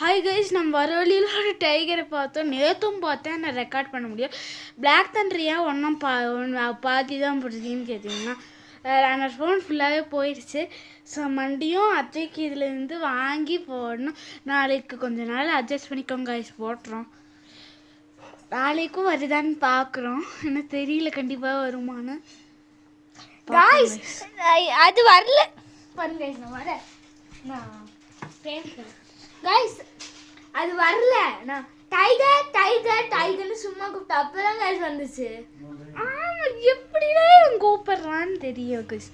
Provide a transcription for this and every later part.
Hi guys, நம்ம வர வழியில் ஒரு டைகரை பார்த்தோம். நேற்றும் பார்த்தேன், நான் ரெக்கார்ட் பண்ண முடியும். பிளாக் தண்டர் ஏன் ஒன்றும் பாதி தான் பிடிச்சின்னு கேட்டிங்கன்னா, என்னோடய ஃபோன் ஃபுல்லாகவே போயிடுச்சு. ஸோ மண்டியும் அத்தைக்கு இதுலேருந்து வாங்கி போடணும். நாளைக்கு கொஞ்ச நாள் அட்ஜஸ்ட் பண்ணிக்கோங்க கைஸ், போட்டுறோம். நாளைக்கும் வருதான்னு பார்க்குறோம். எனக்கு தெரியல கண்டிப்பாக வருமானு. கைஸ் அது வரல பாருங்க கைஸ், நான் வரேன். கைஸ் அது வரல. நான் டைகர் டைகர் டைகர்னு சும்மா கூப்பிட்டு அப்பதான் கைஸ் வந்துச்சு. எப்படிலாம் கூப்பிடுறான்னு தெரியும் கைஸ்.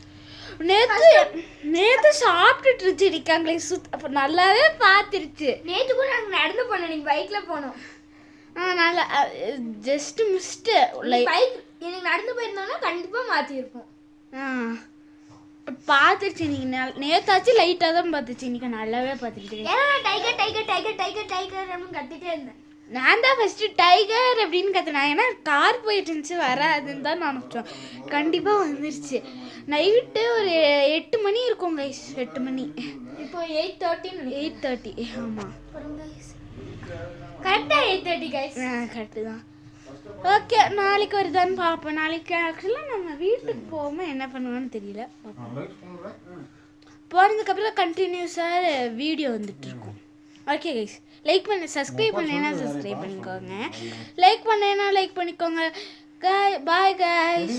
நேற்று சாப்பிட்டுட்டு இருக்காங்களே அப்போ நல்லாவே பார்த்துருச்சு. நேற்று கூட நாங்கள் நடந்து போனோம், நீங்கள் பைக்கில் போனோம். நல்லா ஜஸ்ட் மிஸ்ட்டு பைக் எனக்கு நடந்து போயிருந்தோம்னா கண்டிப்பாக மாற்றிருப்போம். பார்த்துச்சு. நீங்கள் நேற்றாச்சு லைட்டாக தான் பார்த்துச்சு, இன்னைக்கு நல்லாவே பார்த்துக்கிட்டு. ஏன்னா நான் tiger tiger tiger tiger tiger அப்படின்னு கத்திட்டே இருந்தேன். நான் தான் ஃபஸ்ட்டு டைகர் அப்படின்னு கற்றுனேன். ஏன்னா கார் போயிட்டு இருந்துச்சு, வராதுன்னு தான் நினச்சோம். கண்டிப்பாக வந்துருச்சு. நைட்டு ஒரு 8 மணி இருக்கும் கைஸ். 8 மணி. இப்போ 8:30. 8:30 ஆமாம். கரெக்டாக 8:30 கைஸ். கரெக்டு தான். ஓகே, நாளைக்கு வருதான்னு பார்ப்போம். நாளைக்கு ஆக்சுவலாக நம்ம வீட்டுக்கு போகாமல் என்ன பண்ணுவோன்னு தெரியல. போனதுக்கப்புறம் கண்டினியூஸாக வீடியோ வந்துட்டு இருக்கும். ஓகே கைஸ், லைக் பண்ண சப்ஸ்கிரைப் பண்ணேன்னா சப்ஸ்கிரைப் பண்ணிக்கோங்க. லைக் பண்ணேன்னா லைக் பண்ணிக்கோங்க. Bye guys.